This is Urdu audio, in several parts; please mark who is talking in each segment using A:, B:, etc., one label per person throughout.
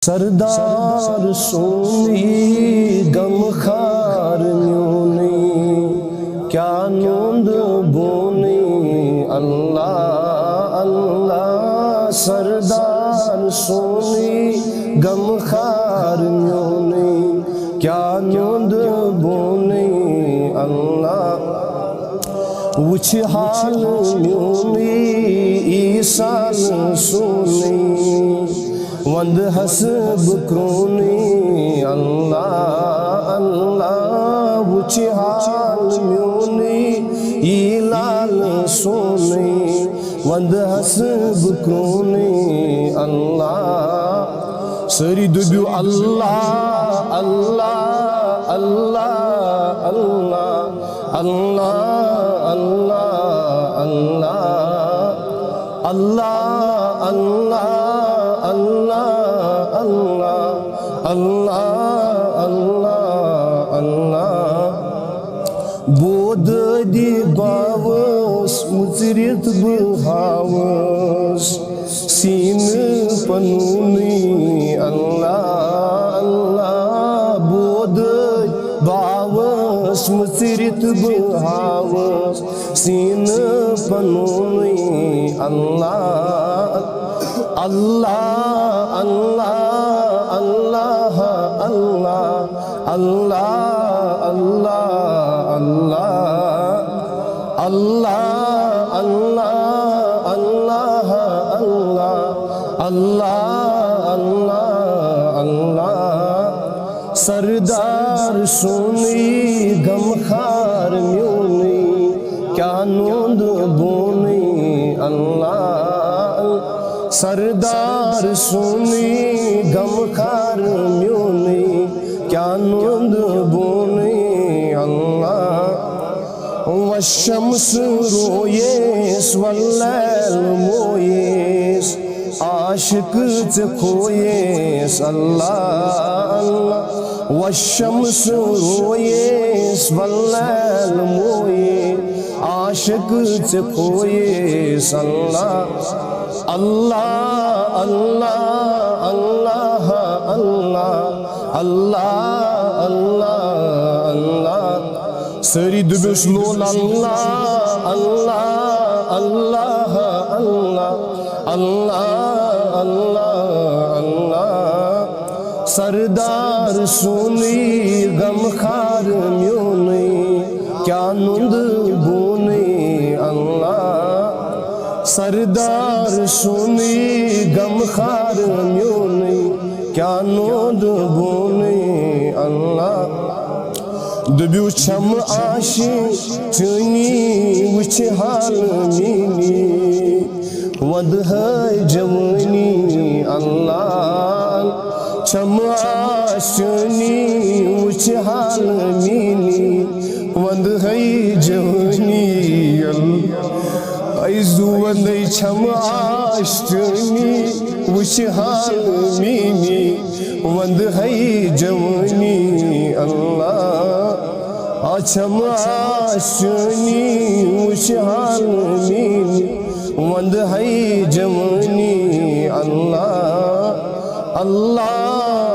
A: سردار سونی غم خار میونی کیا نوند بونی اللہ اللہ سردار سونی غم خار میونی کیا نوند بونی اللہ وچھ حال میونی ایسال سونی وند حسب کرونی اللہ اللہ وچھ حال میونی ایلال سونی وند حسب کرونی اللہ سری دبیو اللہ اللہ اللہ اللہ اللہ اللہ اللہ اللہ اللہ اللہ اللہ اللہ اللہ اللہ بود دی باوس مزرت بہاوس سین پنونی اللہ اللہ بود باوس مزرت بہاوس سین پنونی اللہ اللہ اللہ اللہ اللہ اللہ اللہ اللہ اللہ اللہ اللہ اللہ اللہ اللہ سردار سونی غم خار میونی کیا نوند بونی اللہ سردار سونی غم خار میونی کیا نوند بونی اللہ والشمس رویس واللیل مویس عاشق چکویس اللہ اللہ والشمس رویس واللیل مویس عاشق چکویس اللہ اللہ اللہ اللہ اللہ اللہ اللہ اللہ سری دبیش لول اللہ اللہ اللہ اللہ اللہ اللہ اللہ سردار سونی غم خار میونی کیا نوند بونی اللہ سردار سونی غم خار میونی کیا نوند بونی اللہ دبیو چھم آشی چنی وچھ حال مینی ود ہے جوانی اللہ چھم آشنی وچھ حال مینی ود ہے جوانی اللہ ایزو وندی چھم آشنی وچھ حال مینی وند ہے جوانی اللہ چھم آشنی وچھ حال مینی وند ہے جوانی اللہ اللہ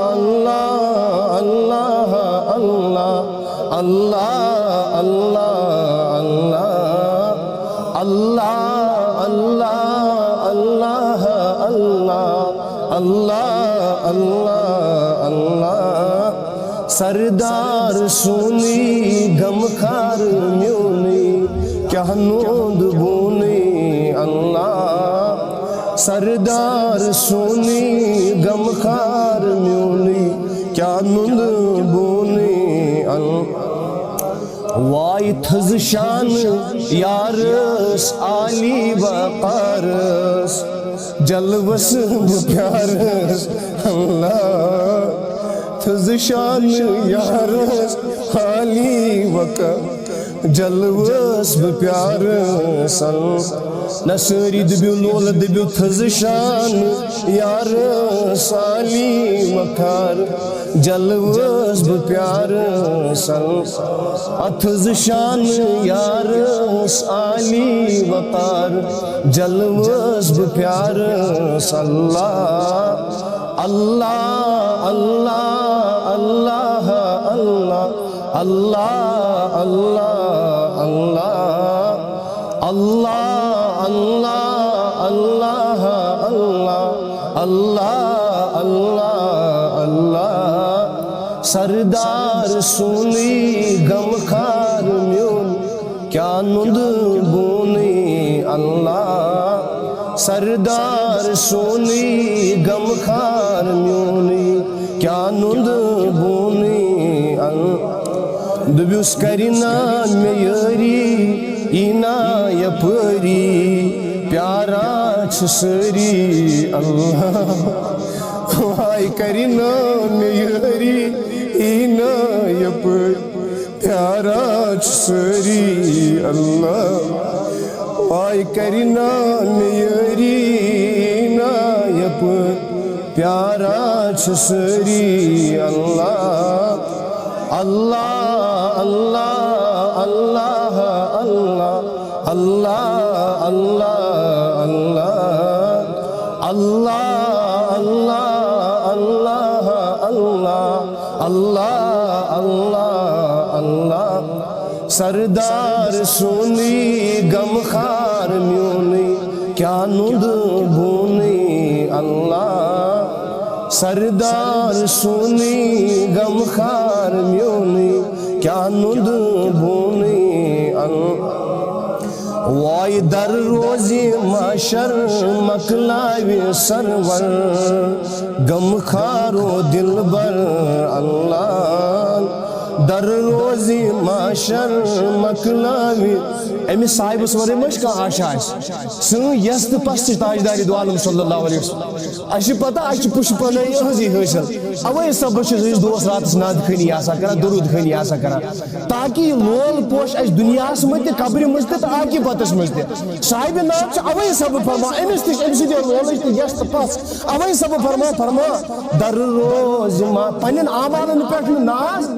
A: اللہ اللہ اللہ اللہ اللہ اللہ اللہ اللہ اللہ اللہ اللہ سردار سونی غم خار میونی کیا نوند بونی اللہ سردار سونی غم خار میونی کیا نوند بونی اللہ وائی تھز شان یارس عالی وقارس جلوس پیارس اللہ تھز شان یارس عالی وقارس جلوس پیارس نسری دبیو لول دبیو تھز شان یارس عالی وقار جلوس پیارس اتھز شان یارس عالی وقار جلوس پیارس اللہ اللہ اللہ اللہ اللہ اللہ اللہ اللہ اللہ اللہ اللہ اللہ اللہ اللہ سردار سونی غم خار میون کیا نند بونی اللہ سردار سونی غم خار میونی کیا نند بونی دبیوس کرینا میری اینا یپری پیارا سری اللہ وائی کرینا میری اینا یپری پیارا سری اللہ وائی کرینا میری اینا یپری پیارا سری اللہ اللہ اللہ اللہ اللہ اللہ اللہ اللہ اللہ اللہ اللہ اللہ اللہ اللہ سردار سونی غم خار میونی کیا نند بونی اللہ سردار سونی غم خار میونی کیا نند بونی وائی در روزی معشر مکلاوی سرور غم خارو دلبر اللہ در روزی معشر مکلاوی امی صاحب سورے مش کا آشا ہے سن یست پست تاجداری دو عالم صلی اللہ علیہ وسلم اشی پتہ اشی پش پنائی حضی حاصل اوے سب چیز دوست رات ناد کھنی آسا کرا درود کھنی آسا کرا تاکہ لول پوش اس دنیا مجھتے قبر مجھتے تو آکی پتس مجھتے صاحب نام سے اوے سب فرما امس تش امسی دے لولش تو یست پس اوے سب فرما در روز ما پنن اعمالن پٹھ ناز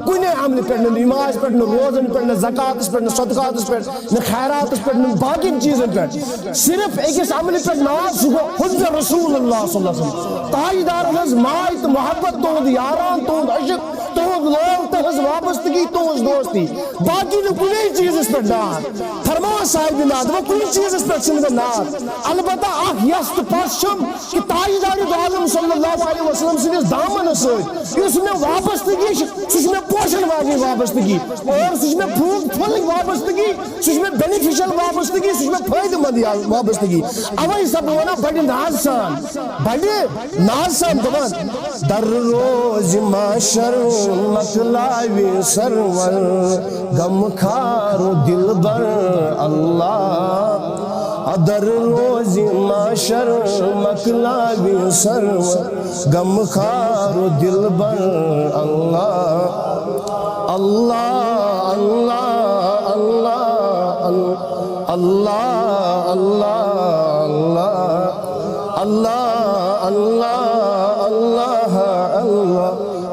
A: کنے عمل پہ نماز پہ روزن پہ زکات پہ صدقات پہ خیرات پہ باقی چیزن پہ صرف ایکس عمل پہ ناز سو حض رسول اللہ صلی اللہ علیہ وسلم تاجدار ہز مائت محبت تہد یاران تہد عشق تہد لوگ تہذ وابستگی تہذ دوستی باقی نہ کنے چیز پہ ناز فرما صاحب ناد وہ کنے چیز پہ چھن ناز البتہ اخ یست پس چھم کہ تاجدار دو عالم صلی اللہ علیہ وسلم سنس دامن سۭتۍ یُس مےٚ وابستگی سُہ چھُ مےٚ پوشن واجی وابستگی اور سُہ چھُ مےٚ پھل وابستگی سُہ چھُ مےٚ بینیفیشل وابستگی سُہ چھُ مےٚ فٲیدٕ مند وابستگی اوے سب ونان بڑِ ناز سان دپان در روز معشر مکلاوی سرور غم خار دلبر اللہ در روز معشر مکلاوی سرور غم خار دلبر اللہ اللہ اللہ اللہ اللہ اللہ اللہ اللہ اللہ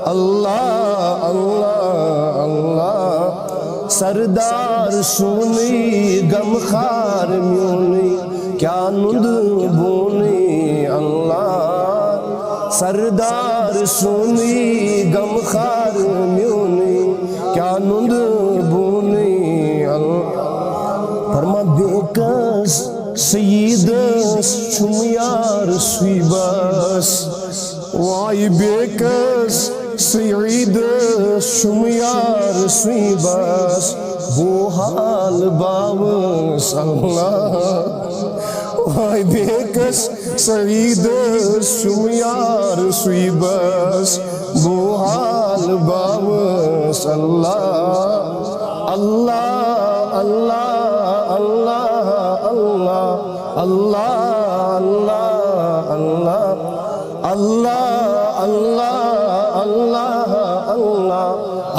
A: اللہ اللہ اللہ سردار سونی غم خار میونی کیا نند بونی اللہ سردار سونی غم خار میونی کیا نند بونی اللہ فرما بیکس سیدس چھم یار سوی بس وائی بیکس سیدس چھم یار سوی بس بو حال باوس اللہ وائی بیکس سیدس چھم یار سوی بس بو حال باوس اللہ اللہ اللہ اللہ اللہ اللہ اللہ اللہ اللہ اللہ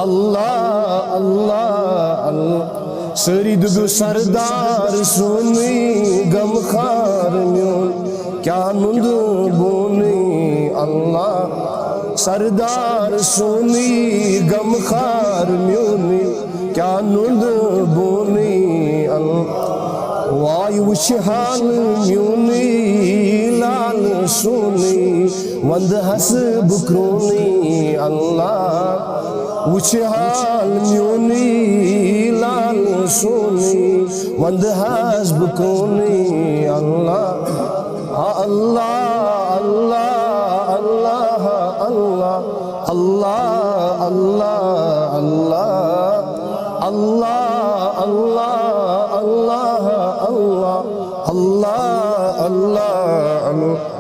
A: اللہ اللہ اللہ سری دبو سردار سونی غم خار میون کیا نند بونی اللہ سردار سونی غم خار میونی کیا نند بونی اللہ وائی وچ حال میونی لال سونی وند ہس بکرونی اللہ وچھ حال میونی لال سونی وند ہس بکرونی اللہ اللہ اللہ اللہ اللہ اللہ اللہ اللہ اللہ اللہ اللہ اللہ اللہ اللہ